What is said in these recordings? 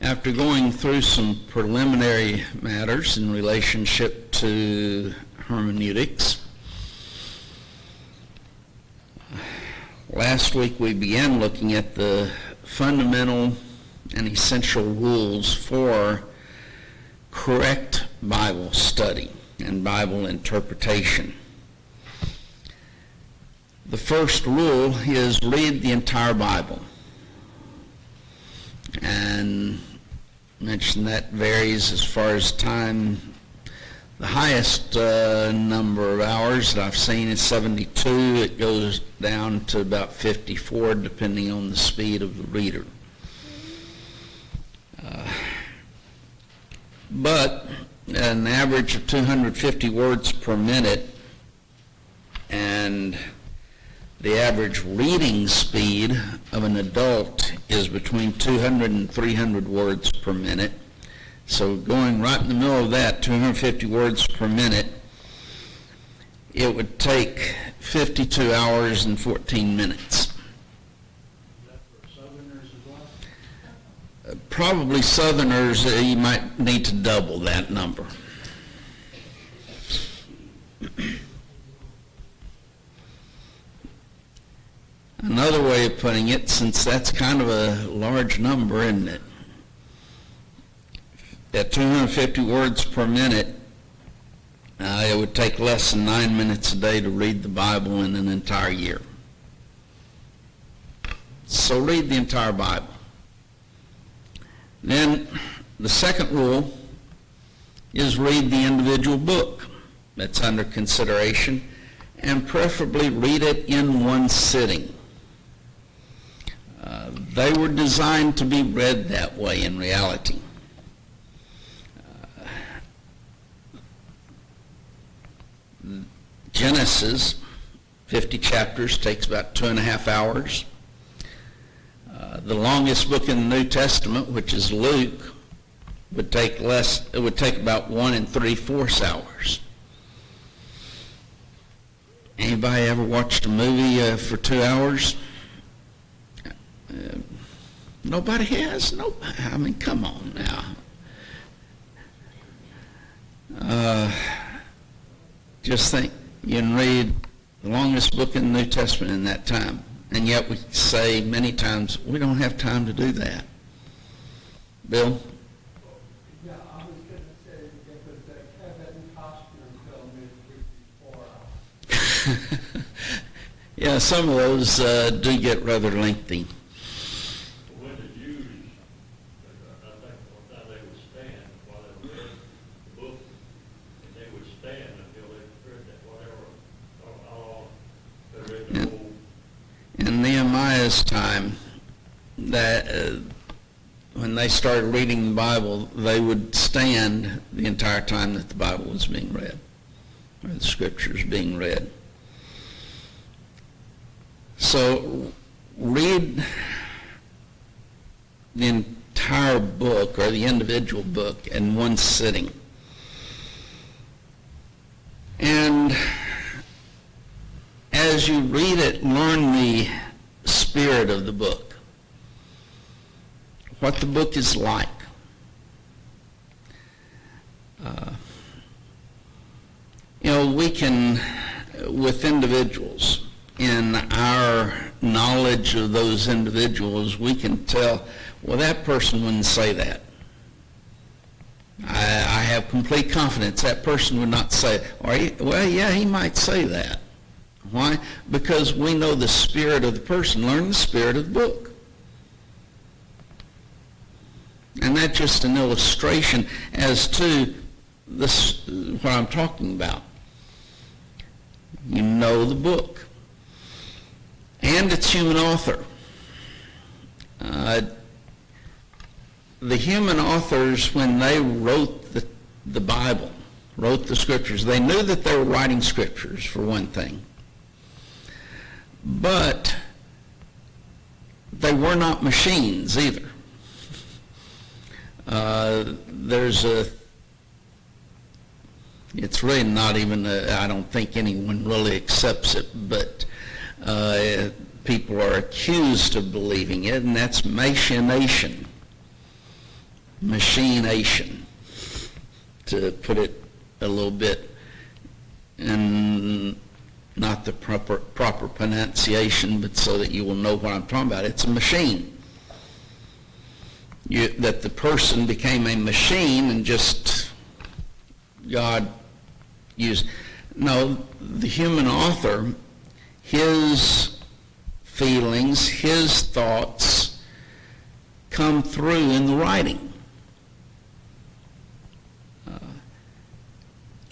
After going through some preliminary matters in relationship to hermeneutics, last week we began looking at the fundamental and essential rules for correct Bible study and Bible interpretation. The first rule is read the entire Bible. And mentioned that varies as far as time. The highest number of hours that I've seen is 72. It goes down to about 54 depending on the speed of the reader. But an average of 250 words per minute, and the average reading speed of an adult is between 200 and 300 words per minute. So going right in the middle of that, 250 words per minute, it would take 52 hours and 14 minutes. Is that for Southerners as well? Probably Southerners, you might need to double that number. Another way of putting it, since that's kind of a large number, isn't it? At 250 words per minute, it would take less than 9 minutes a day to read the Bible in an entire year. So read the entire Bible. Then the second rule is read the individual book that's under consideration, and preferably read it in one sitting. They were designed to be read that way in reality. Genesis, 50 chapters, takes about 2.5 hours. The longest book in the New Testament, which is Luke, would take about 1 3/4 hours. Anybody ever watched a movie for 2 hours? Nobody has? No, I mean, come on now. Just think, you can read the longest book in the New Testament in that time, and yet we say many times we don't have time to do that. Bill? Yeah, I was going to say it was a Kevin Costner film in 54 hours. Yeah, some of those do get rather lengthy. When the Jews, I think one time they would stand while they read the book, and they would stand until they read that whatever, how long they read the whole. In Nehemiah's time, that when they started reading the Bible, they would stand the entire time that the Bible was being read, or the scriptures being read. So read the entire book or the individual book in one sitting. And as you read it, learn the spirit of the book, what the book is like. We can, with individuals, in our knowledge of those individuals, we can tell, well, that person wouldn't say that. I have complete confidence that person would not say, well, yeah, he might say that. Why? Because we know the spirit of the person. Learn the spirit of the book. And that's just an illustration as to this, what I'm talking about. You know the book. And its human author. The human authors, when they wrote the Bible, wrote the scriptures, they knew that they were writing scriptures, for one thing. But they were not machines either. It's really not even, I don't think anyone really accepts it, but people are accused of believing it, and that's machination. machination, to put it a little bit in not the proper pronunciation, but so that you will know what I'm talking about. It's a machine. That the person became a machine and just God used. No, the human author, his feelings, his thoughts come through in the writing.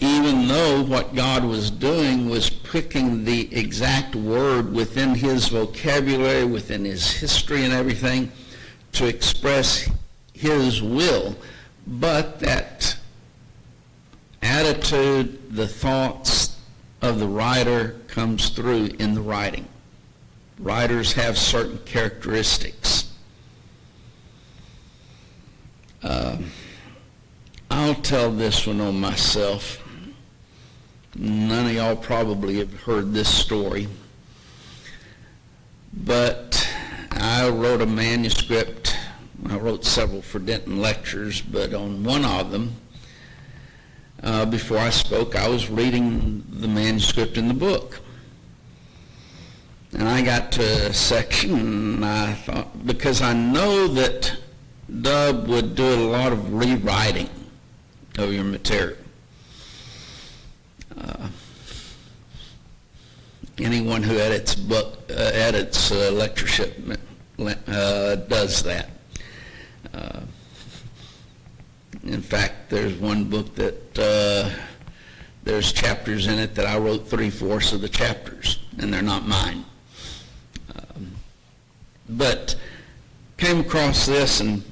Even though what God was doing was picking the exact word within his vocabulary, within his history and everything, to express his will, but that attitude, the thoughts of the writer comes through in the writing. Writers have certain characteristics. I'll tell this one on myself. None of y'all probably have heard this story, but I wrote a manuscript. I wrote several for Denton lectures, but on one of them, before I spoke, I was reading the manuscript in the book. And I got to a section, and I thought, because I know that Dub would do a lot of rewriting of your material. Anyone who edits lectureship does that. In fact, there's one book that there's chapters in it that I wrote 3/4 of the chapters, and they're not mine. But came across this, and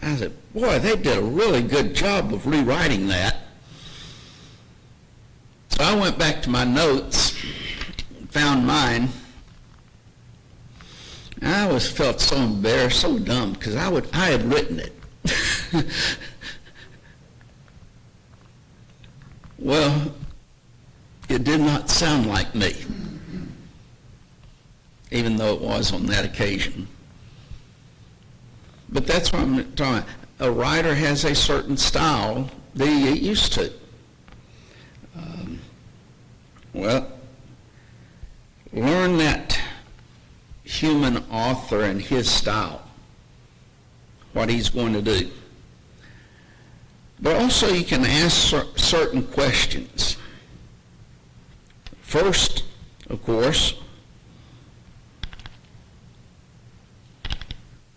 I said, boy, they did a really good job of rewriting that. So I went back to my notes, found mine. I always felt so embarrassed, so dumb, because I had written it. Well, it did not sound like me, even though it was on that occasion. But that's what I'm talking about. A writer has a certain style that you get used to. Learn that human author and his style, what he's going to do. But also you can ask certain questions. First, of course,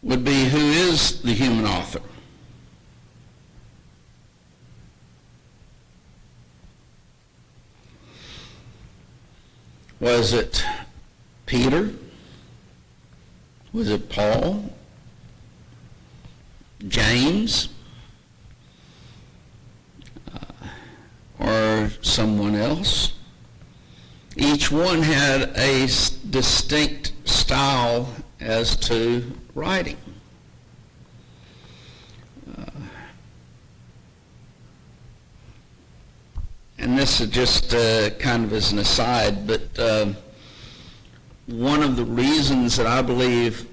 would be, who is the human author? Was it Peter? Was it Paul? James? Or someone else? Each one had a distinct style as to writing. And this is just kind of as an aside, but one of the reasons that I believe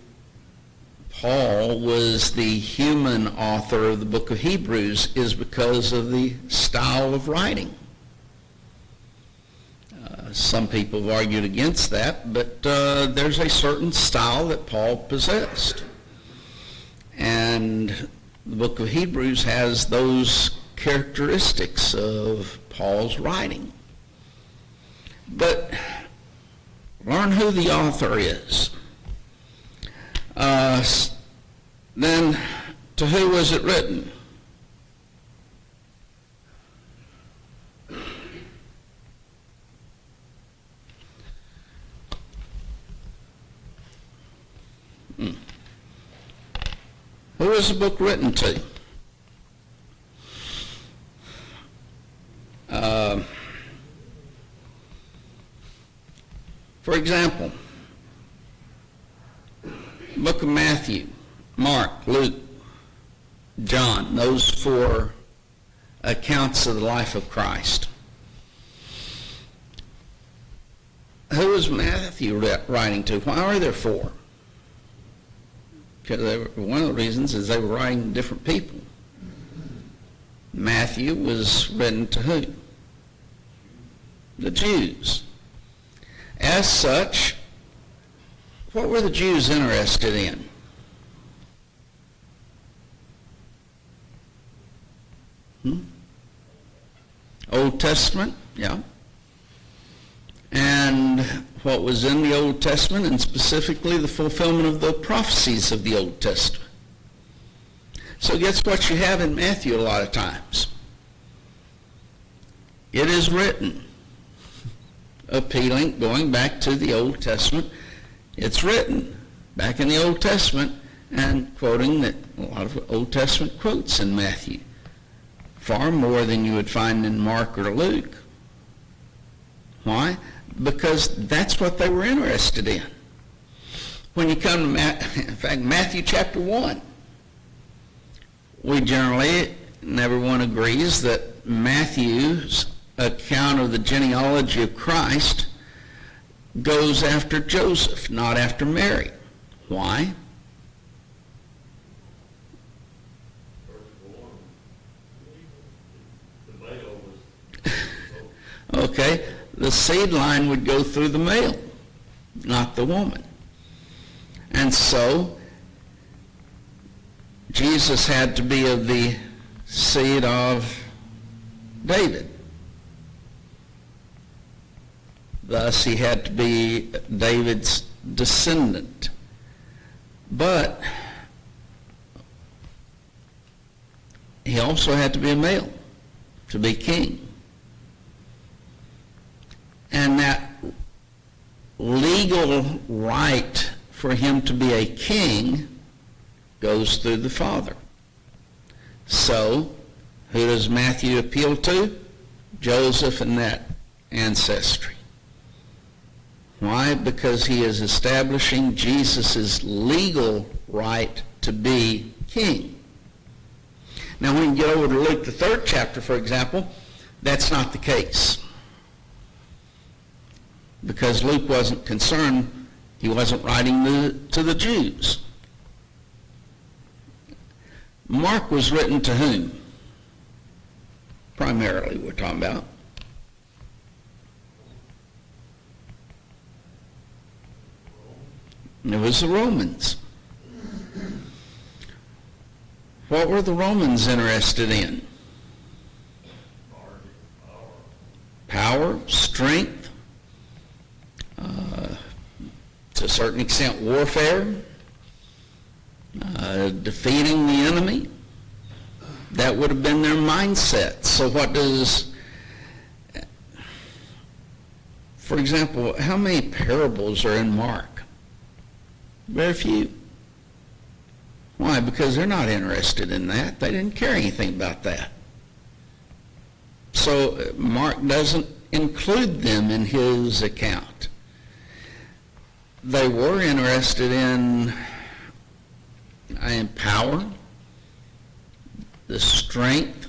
Paul was the human author of the book of Hebrews is because of the style of writing. Some people have argued against that, but there's a certain style that Paul possessed. And the book of Hebrews has those characteristics of Paul's writing. But learn who the author is. Then, to who was it written? Who was the book written to? For example, book of Matthew, Mark, Luke, John, those 4 accounts of the life of Christ. Who was Matthew writing to? Why are there 4? Because one of the reasons is they were writing to different people. Matthew was written to who? The Jews. As such, what were the Jews interested in? Old Testament, yeah. And what was in the Old Testament, and specifically the fulfillment of the prophecies of the Old Testament. So guess what you have in Matthew a lot of times? It is written, appealing, going back to the Old Testament. It's written back in the Old Testament and quoting a lot of Old Testament quotes in Matthew. Far more than you would find in Mark or Luke. Why? Because that's what they were interested in. When you come to Matthew chapter 1, we generally, everyone agrees that Matthew's account of the genealogy of Christ goes after Joseph, not after Mary. Why? Okay, the seed line would go through the male, not the woman. And so, Jesus had to be of the seed of David. Thus, he had to be David's descendant. But he also had to be a male to be king. And that legal right for him to be a king goes through the father. So, who does Matthew appeal to? Joseph and that ancestry. Why? Because he is establishing Jesus' legal right to be king. Now, when you get over to Luke, the 3rd chapter, for example, that's not the case. Because Luke wasn't concerned, he wasn't writing to the Jews. Mark was written to whom? Primarily, we're talking about. It was the Romans. What were the Romans interested in? Power, strength, to a certain extent warfare, defeating the enemy. That would have been their mindset. So what does, for example, how many parables are in Mark? Very few. Why? Because they're not interested in that. They didn't care anything about that. So Mark doesn't include them in his account. They were interested in power, the strength,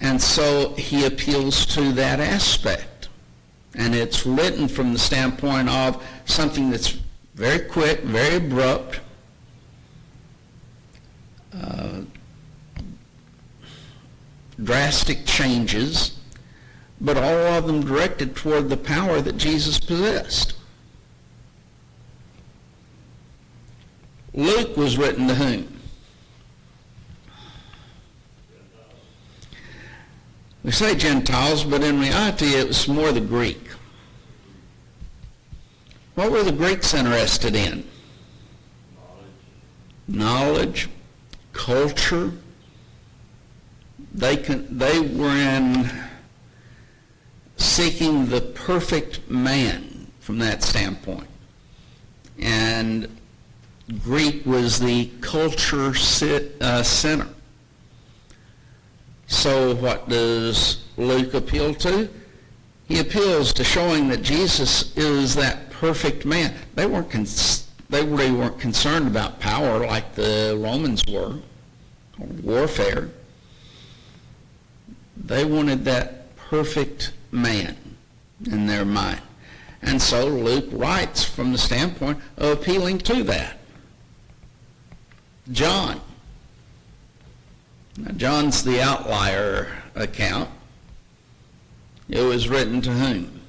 and so he appeals to that aspect. And it's written from the standpoint of something that's very quick, very abrupt, drastic changes, but all of them directed toward the power that Jesus possessed. Luke was written to whom? We say Gentiles, but in reality it was more the Greek. What were the Greeks interested in? Knowledge, culture. They were in seeking the perfect man from that standpoint. And Greek was the culture center. So what does Luke appeal to? He appeals to showing that Jesus is that perfect man. They really weren't concerned about power like the Romans were, or warfare. They wanted that perfect man in their mind. And so Luke writes from the standpoint of appealing to that. John. Now, John's the outlier account. It was written to whom?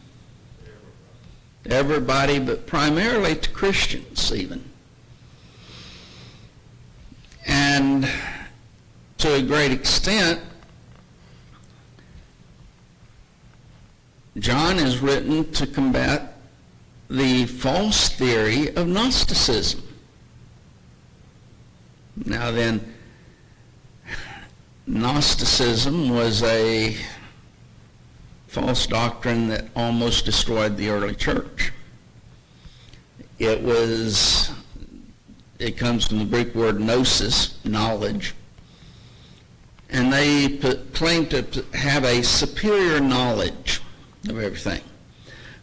Everybody, but primarily to Christians even. And to a great extent, John is written to combat the false theory of Gnosticism. Now then, Gnosticism was a false doctrine that almost destroyed the early church. It comes from the Greek word gnosis, knowledge, and they claimed to have a superior knowledge of everything.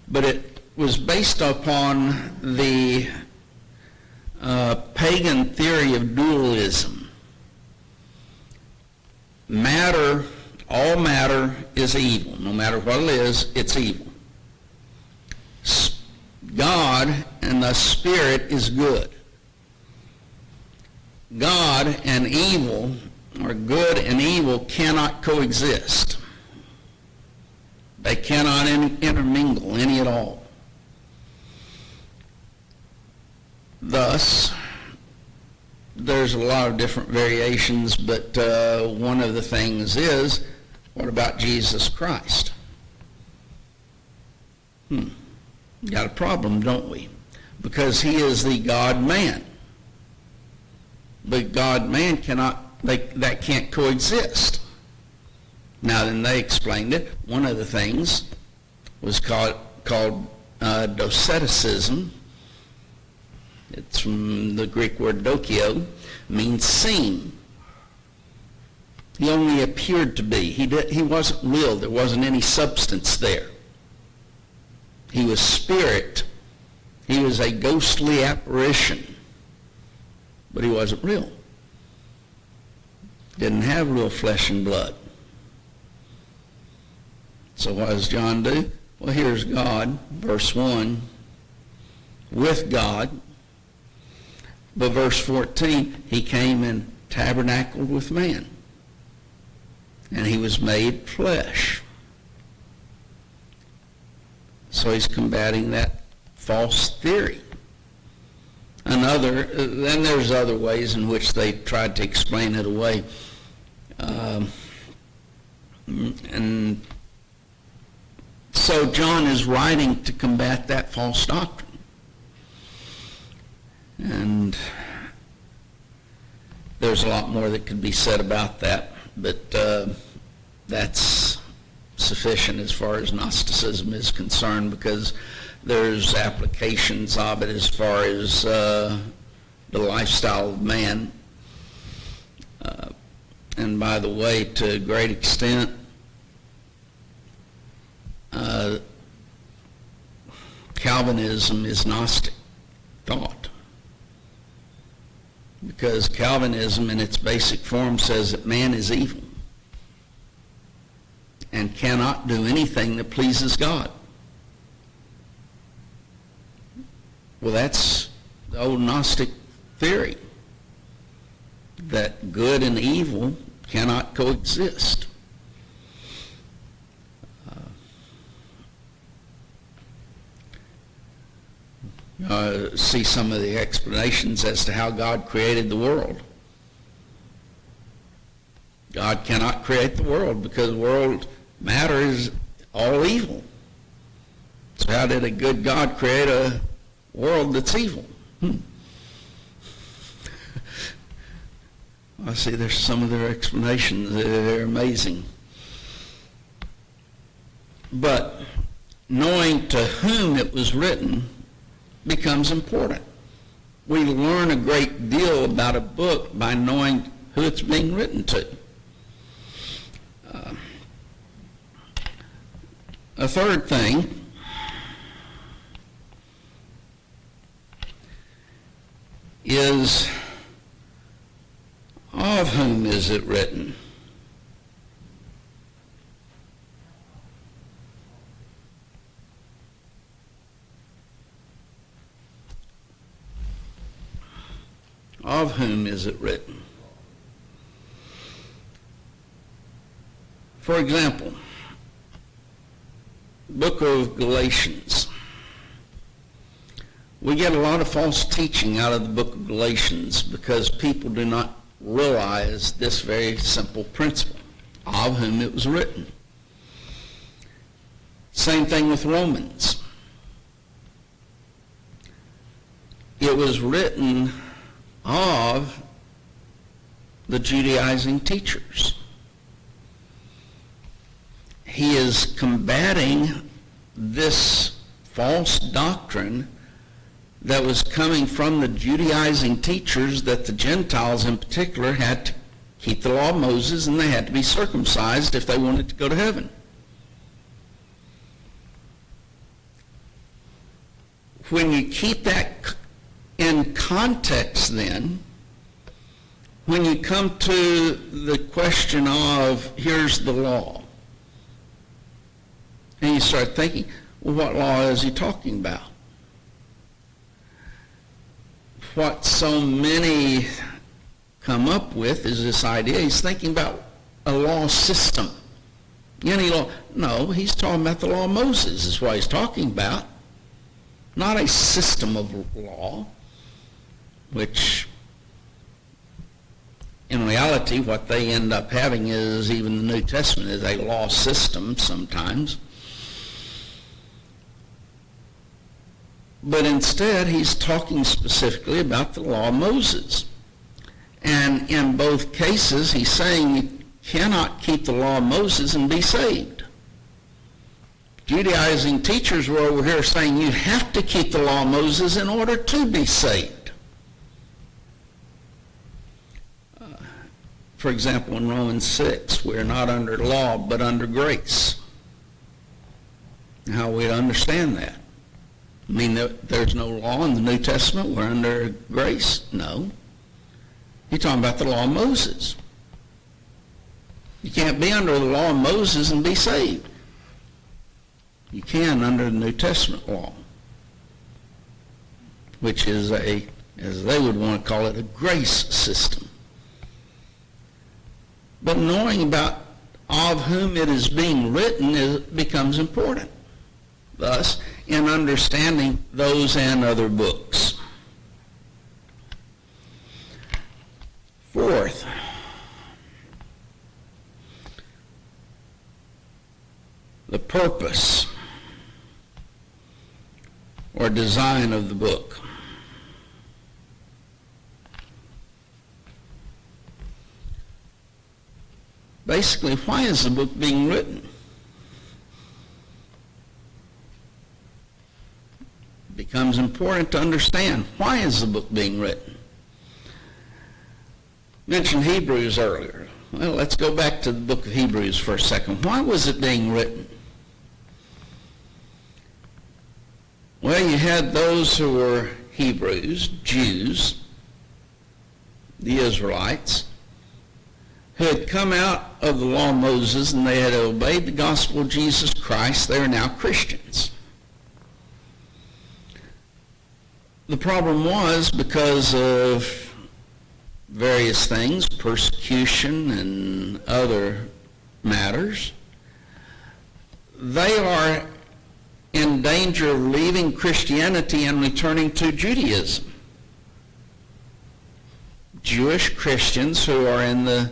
But it was based upon the pagan theory of dualism. All matter is evil. No matter what it is, it's evil. God and the Spirit is good. God and evil, or good and evil, cannot coexist. They cannot intermingle any at all. Thus, there's a lot of different variations, but one of the things is, what about Jesus Christ? Got a problem, don't we? Because he is the God-man. But God-man that can't coexist. Now then, they explained it. One of the things was called doceticism. It's from the Greek word dokio, means seen. He only appeared to be. He wasn't real. There wasn't any substance there. He was spirit. He was a ghostly apparition. But he wasn't real. Didn't have real flesh and blood. So what does John do? Well, here's God, verse 1, with God. But verse 14, he came and tabernacled with man. And he was made flesh. So he's combating that false theory. Then there's other ways in which they tried to explain it away. And so John is writing to combat that false doctrine. And there's a lot more that could be said about that, but that's sufficient as far as Gnosticism is concerned, because there's applications of it as far as the lifestyle of man. And by the way, to a great extent, Calvinism is Gnostic thought. Because Calvinism in its basic form says that man is evil and cannot do anything that pleases God. Well, that's the old Gnostic theory, that good and evil cannot coexist. See some of the explanations as to how God created the world. God cannot create the world because world matter is all evil. So how did a good God create a world that's evil? I see there's some of their explanations that are amazing. But knowing to whom it was written becomes important. We learn a great deal about a book by knowing who it's being written to. A third thing is, of whom is it written? Of whom is it written? For example, book of Galatians. We get a lot of false teaching out of the book of Galatians because people do not realize this very simple principle, of whom it was written. Same thing with Romans. It was written of the Judaizing teachers. He is combating this false doctrine that was coming from the Judaizing teachers that the Gentiles in particular had to keep the law of Moses and they had to be circumcised if they wanted to go to heaven. When you keep that in context then, when you come to the question of here's the law, and you start thinking, well, what law is he talking about? What so many come up with is this idea. He's thinking about a law system. Any law? No, he's talking about the law of Moses is what he's talking about. Not a system of law, which in reality what they end up having is even the New Testament is a law system sometimes. But instead, he's talking specifically about the law of Moses. And in both cases, he's saying you cannot keep the law of Moses and be saved. Judaizing teachers were over here saying you have to keep the law of Moses in order to be saved. For example, in Romans 6, we're not under law but under grace. How we understand that? I mean, there's no law in the New Testament. We're under grace? No. You're talking about the law of Moses. You can't be under the law of Moses and be saved. You can under the New Testament law, which is as they would want to call it, a grace system. But knowing about of whom it is being written becomes important. Thus, in understanding those and other books. Fourth, the purpose or design of the book. Basically, why is the book being written? It becomes important to understand why is the book being written. Mentioned Hebrews earlier. Well, let's go back to the book of Hebrews for a second. Why was it being written? Well, you had those who were Hebrews, Jews, the Israelites, who had come out of the law of Moses and they had obeyed the gospel of Jesus Christ. They are now Christians. The problem was because of various things, persecution and other matters, they are in danger of leaving Christianity and returning to Judaism. Jewish Christians who are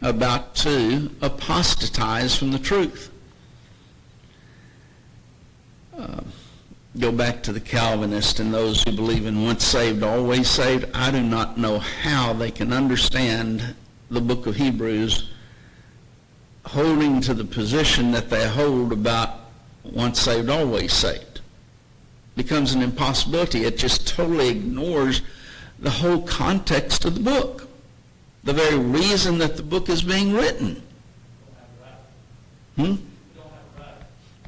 about to apostatize from the truth. Go back to the Calvinists and those who believe in once saved, always saved. I do not know how they can understand the book of Hebrews holding to the position that they hold about once saved, always saved. Becomes an impossibility. It just totally ignores the whole context of the book. The very reason that the book is being written. It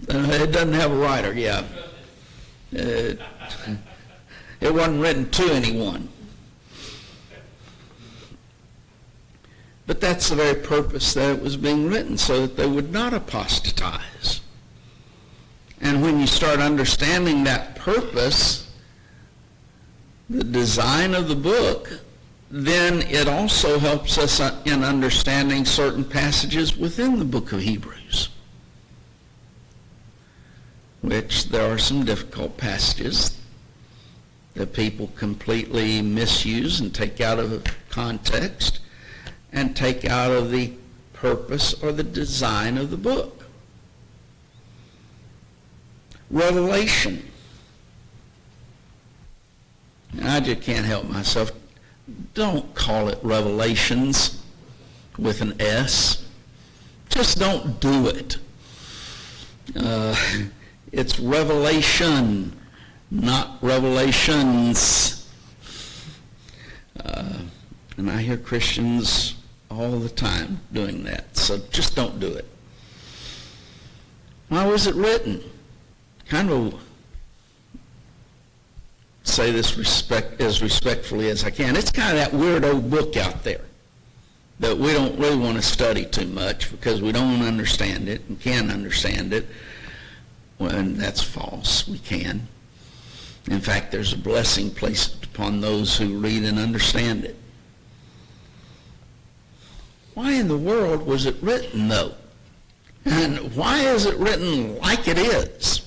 doesn't have a writer, yeah. It wasn't written to anyone. But that's the very purpose that it was being written, so that they would not apostatize. And when you start understanding that purpose, the design of the book, then it also helps us in understanding certain passages within the book of Hebrews, which there are some difficult passages that people completely misuse and take out of context and take out of the purpose or the design of the book. Revelation. I just can't help myself. Don't call it Revelations with an S. Just don't do it. It's Revelation, not Revelations. And I hear Christians all the time doing that. So just don't do it. Why was it written? Kind of say this as respectfully as I can. It's kind of that weird old book out there that we don't really want to study too much because we don't understand it and can't understand it. Well, and that's false. We can. In fact, there's a blessing placed upon those who read and understand it. Why in the world was it written, though? And why is it written like it is?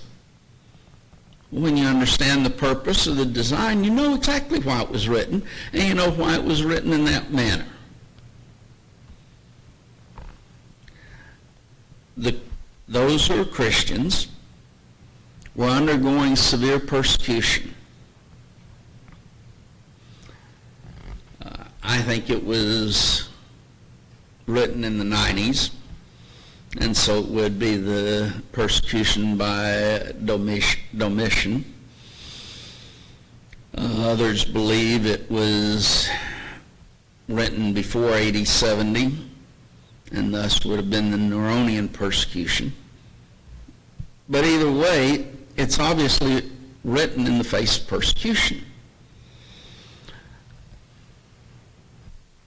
When you understand the purpose of the design, you know exactly why it was written, and you know why it was written in that manner. Those who are Christians were undergoing severe persecution. I think it was written in the 90s, and so it would be the persecution by Domitian. Others believe it was written before AD 70, and thus would have been the Neronian persecution. But either way, it's obviously written in the face of persecution.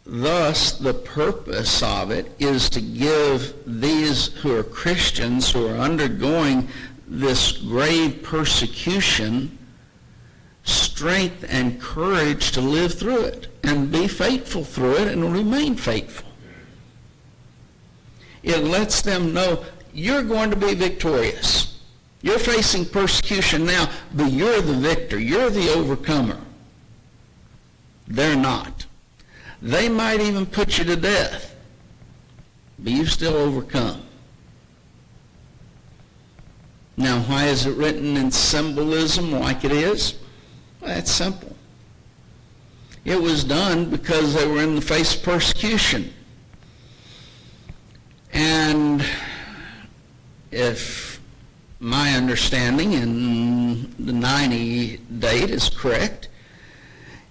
Thus, the purpose of it is to give these who are Christians, who are undergoing this grave persecution, strength and courage to live through it and be faithful through it and remain faithful. It lets them know you're going to be victorious. You're facing persecution now, but you're the victor. You're the overcomer. They're not. They might even put you to death, but you've still overcome. Now, why is it written in symbolism like it is? Well, that's simple. It was done because they were in the face of persecution. And if my understanding in the 90 date is correct,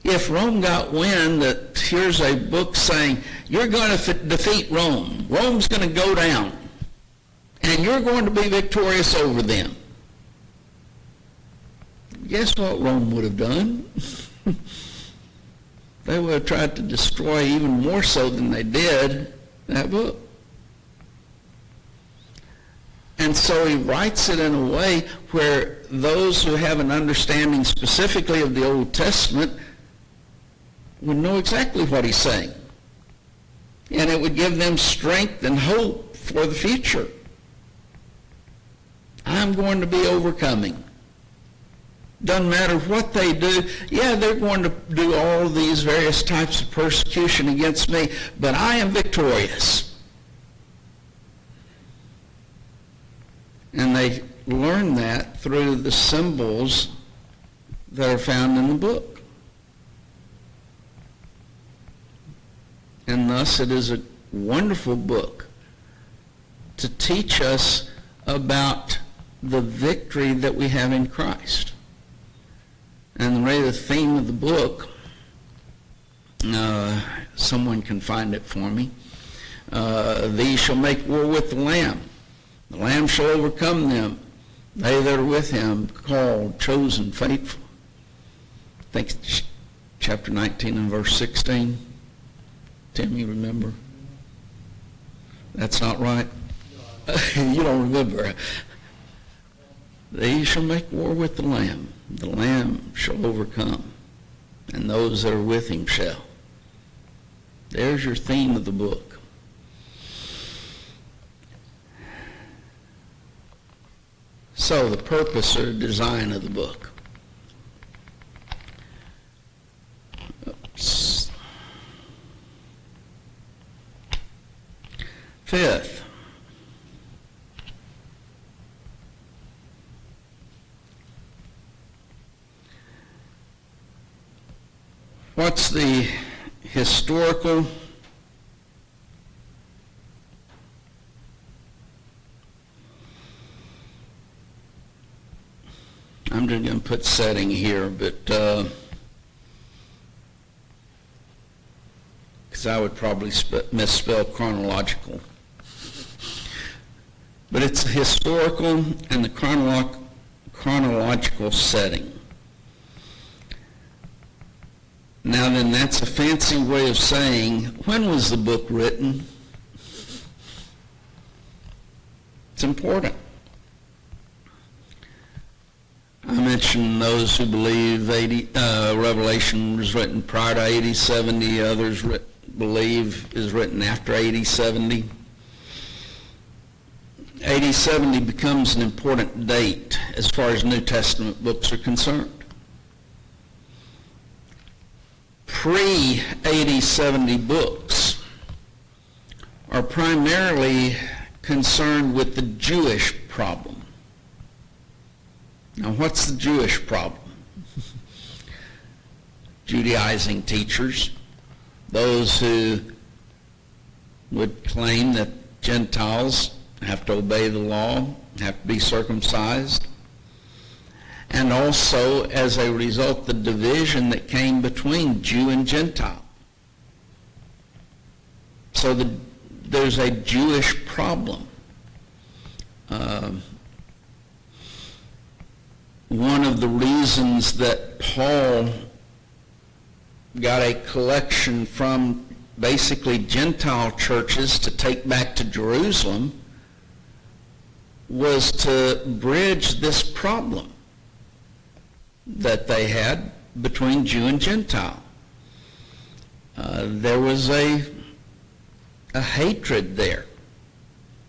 if Rome got wind that here's a book saying, you're going to defeat Rome, Rome's going to go down, and you're going to be victorious over them, guess what Rome would have done? They would have tried to destroy even more so than they did that book. And so he writes it in a way where those who have an understanding specifically of the Old Testament would know exactly what he's saying. And it would give them strength and hope for the future. I'm going to be overcoming. Doesn't matter what they do. Yeah, they're going to do all these various types of persecution against me, but I am victorious. And they learn that through the symbols that are found in the book. And thus it is a wonderful book to teach us about the victory that we have in Christ. And really the theme of the book, someone can find it for me. These shall make war with the Lamb. The Lamb shall overcome them. They that are with him, called, chosen, faithful. I think it's chapter 19 and verse 16. Tim, you remember? That's not right? You don't remember. They shall make war with the Lamb. The Lamb shall overcome, and those that are with him shall. There's your theme of the book. So, the purpose or design of the book. Oops. Fifth, what's the historical I'm just going to put setting here, but because I would probably misspell chronological. But it's the historical and the chronological setting. Now then, that's a fancy way of saying, when was the book written? It's important. I mentioned those who believe Revelation was written prior to AD 70. Others believe is written after AD 70. AD 70 becomes an important date as far as New Testament books are concerned. Pre-AD 70 books are primarily concerned with the Jewish problem. Now, what's the Jewish problem? Judaizing teachers, those who would claim that Gentiles have to obey the law, have to be circumcised, and also, as a result, the division that came between Jew and Gentile. So there's a Jewish problem. One of the reasons that Paul got a collection from basically Gentile churches to take back to Jerusalem was to bridge this problem that they had between Jew and Gentile. There was a hatred there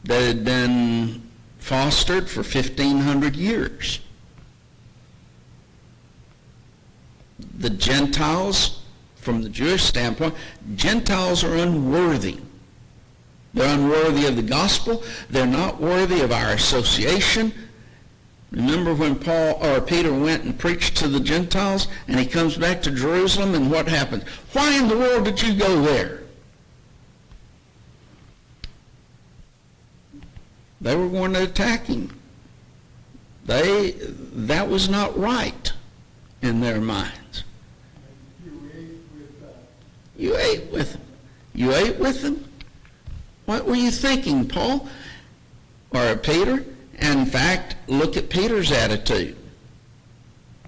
that had been fostered for 1,500 years. The Gentiles, from the Jewish standpoint, Gentiles are unworthy. They're unworthy of the gospel. They're not worthy of our association. Remember when Peter went and preached to the Gentiles, and he comes back to Jerusalem, and what happened? Why in the world did you go there? They were going to attack him. That was not right in their minds. You ate with them. You ate with them? What were you thinking, Paul? Or Peter? And in fact, look at Peter's attitude.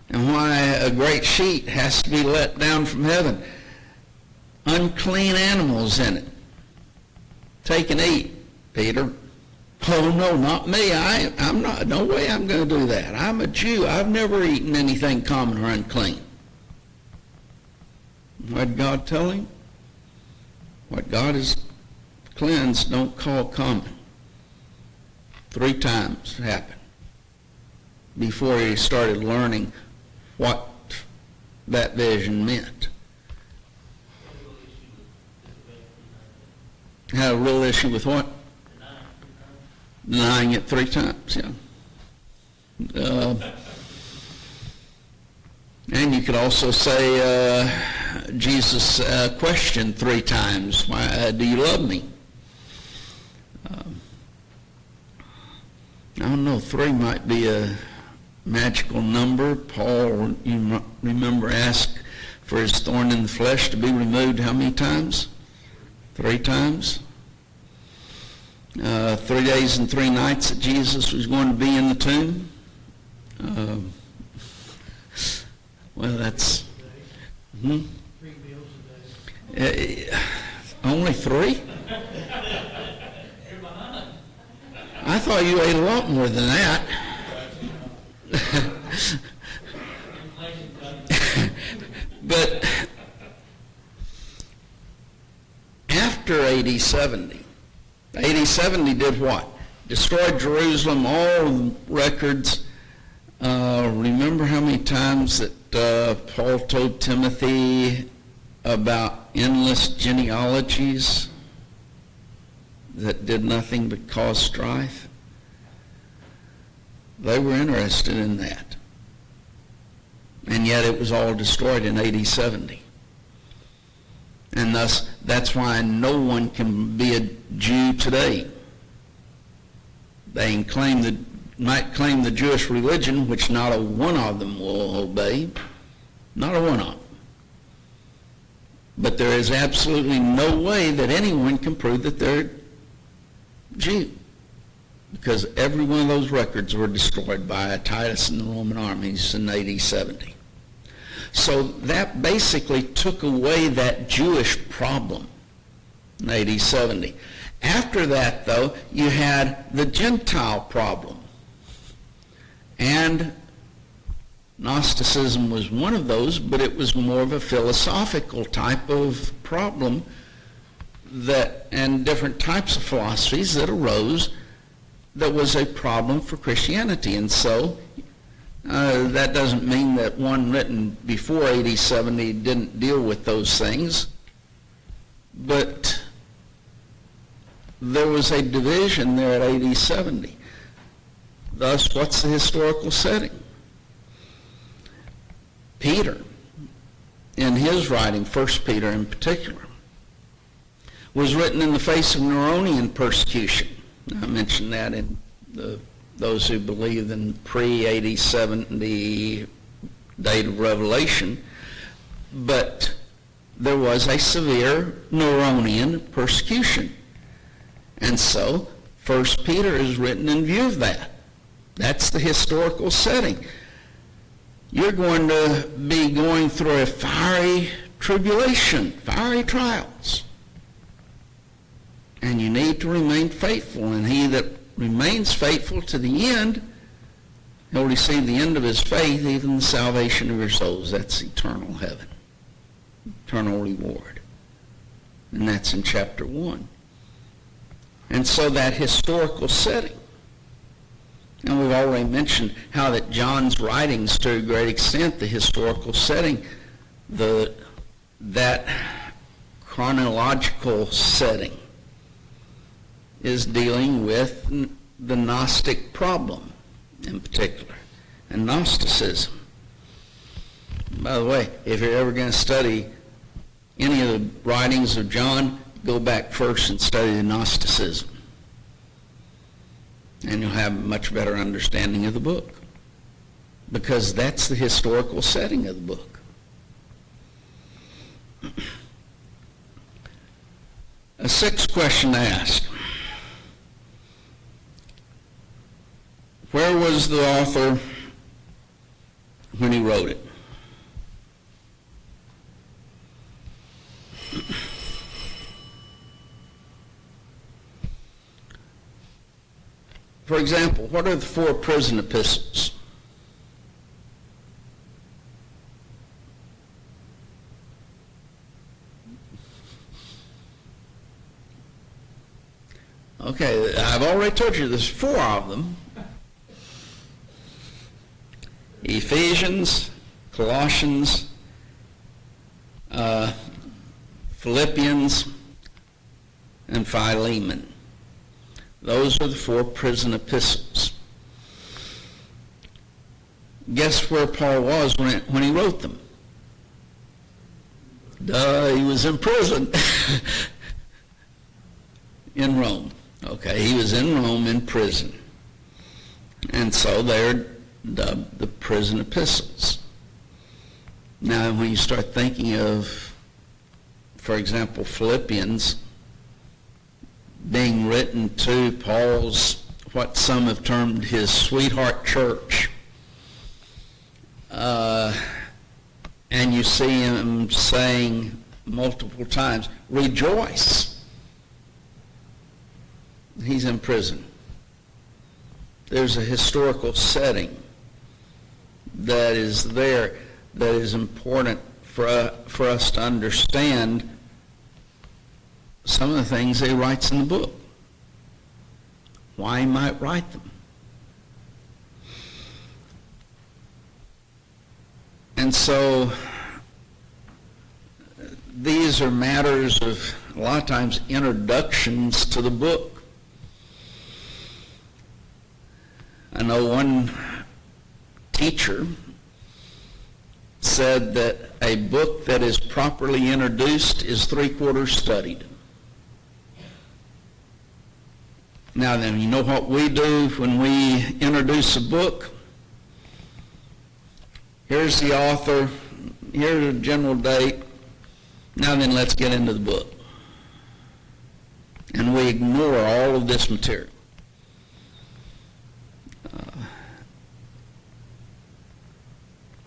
And why a great sheet has to be let down from heaven. Unclean animals in it. Take and eat, Peter. Oh, no, not me. I'm not. No way I'm going to do that. I'm a Jew. I've never eaten anything common or unclean. What did God tell him? What God has cleansed, don't call common. 3 times it happened before he started learning what that vision meant. Had a real issue with what? Denying it 3 times, yeah. And you could also say Jesus questioned 3 times, why do you love me? I don't know, 3 might be a magical number. Paul, you remember, asked for his thorn in the flesh to be removed how many times? 3 times. 3 days and 3 nights that Jesus was going to be in the tomb. Well, that's... 3 meals a day. Only 3? I thought you ate a lot more than that. But after AD 70. AD 70 did what? Destroyed Jerusalem, all records. Remember how many times that Paul told Timothy about endless genealogies that did nothing but cause strife? They were interested in that. And yet it was all destroyed in AD 70. And thus, that's why no one can be a Jew today. They might claim the Jewish religion, which not a one of them will obey. Not a one of them. But there is absolutely no way that anyone can prove that they're Jew, because every one of those records were destroyed by Titus and the Roman armies in AD 70. So that basically took away that Jewish problem in AD 70. After that, though, you had the Gentile problem. And Gnosticism was one of those, but it was more of a philosophical type of problem and different types of philosophies that arose that was a problem for Christianity. And so that doesn't mean that one written before AD 70 didn't deal with those things, but there was a division there at AD 70. Thus, what's the historical setting? Peter, in his writing, 1 Peter in particular, was written in the face of Neronian persecution. I mentioned that in those who believe in pre-AD 70 date of Revelation. But there was a severe Neronian persecution. And so 1 Peter is written in view of that. That's the historical setting. You're going to be going through a fiery tribulation, fiery trials. And you need to remain faithful. And he that remains faithful to the end, he'll receive the end of his faith, even the salvation of your souls. That's eternal heaven, eternal reward. And that's in chapter 1. And so that historical setting, and we've already mentioned how that John's writings, to a great extent, the historical setting, that chronological setting, is dealing with the Gnostic problem in particular, and Gnosticism. By the way, if you're ever going to study any of the writings of John, go back first and study the Gnosticism. And you'll have a much better understanding of the book, because that's the historical setting of the book. A sixth question to ask. Where was the author when he wrote it? For example, what are the 4 prison epistles? Okay, I've already told you there's 4 of them. Ephesians, Colossians, Philippians, and Philemon. Those are the 4 prison epistles. Guess where Paul was when he wrote them? He was in prison. In Rome. Okay, he was in Rome in prison. And so they're dubbed the prison epistles. Now, when you start thinking of, for example, Philippians being written to Paul's, what some have termed his sweetheart church, and you see him saying multiple times, rejoice. He's in prison. There's a historical setting that is there that is important for us to understand some of the things he writes in the book, why he might write them. And so these are matters of, a lot of times, introductions to the book. I know one teacher said that a book that is properly introduced is 3/4 studied. Now then, you know what we do when we introduce a book? Here's the author, here's the general date, now then let's get into the book. And we ignore all of this material.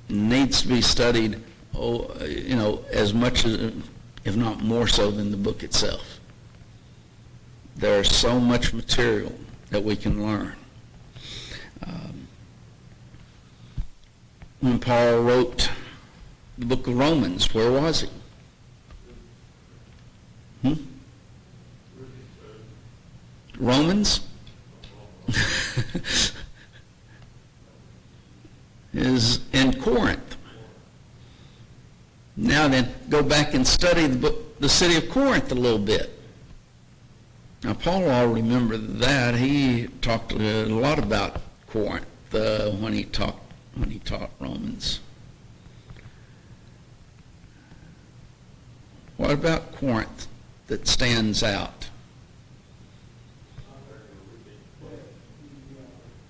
Needs to be studied, as much as, if not more so, than the book itself. There's so much material that we can learn. When Paul wrote the book of Romans, where was he? Romans is in Corinth. Now then, go back and study the city of Corinth a little bit. Now, Paul will remember that. He talked a lot about Corinth when he taught Romans. What about Corinth that stands out?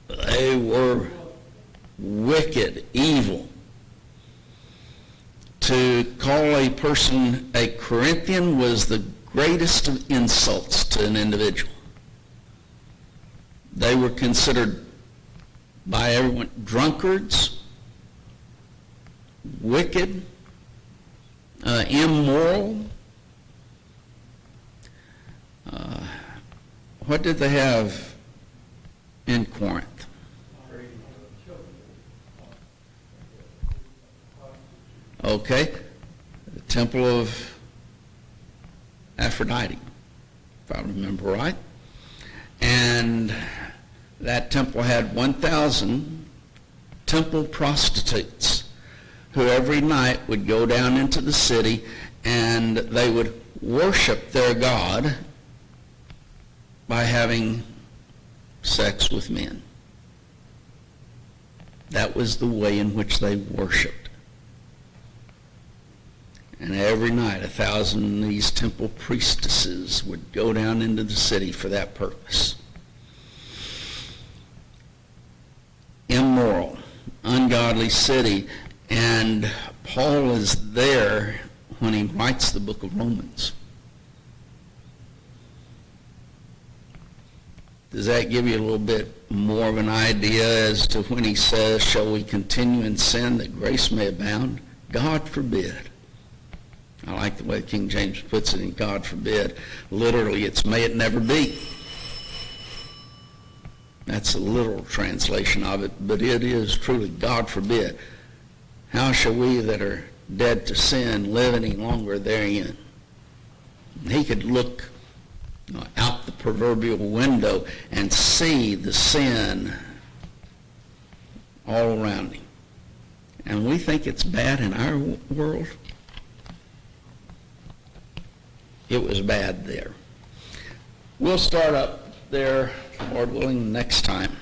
They were wicked, evil. To call a person a Corinthian was the greatest of insults to an individual. They were considered by everyone drunkards, wicked, immoral. What did they have in Corinth? Okay, the temple of Aphrodite, if I remember right. And that temple had 1,000 temple prostitutes who every night would go down into the city and they would worship their god by having sex with men. That was the way in which they worshiped. And every night 1,000 of these temple priestesses would go down into the city for that purpose. Immoral, ungodly city. And Paul is there when he writes the book of Romans. Does that give you a little bit more of an idea as to when he says, shall we continue in sin that grace may abound? God forbid. I like the way King James puts it in God forbid. Literally, it's may it never be. That's a literal translation of it, but it is truly God forbid. How shall we that are dead to sin live any longer therein? He could look out the proverbial window and see the sin all around him. And we think it's bad in our world. It was bad there. We'll start up there, Lord willing, next time.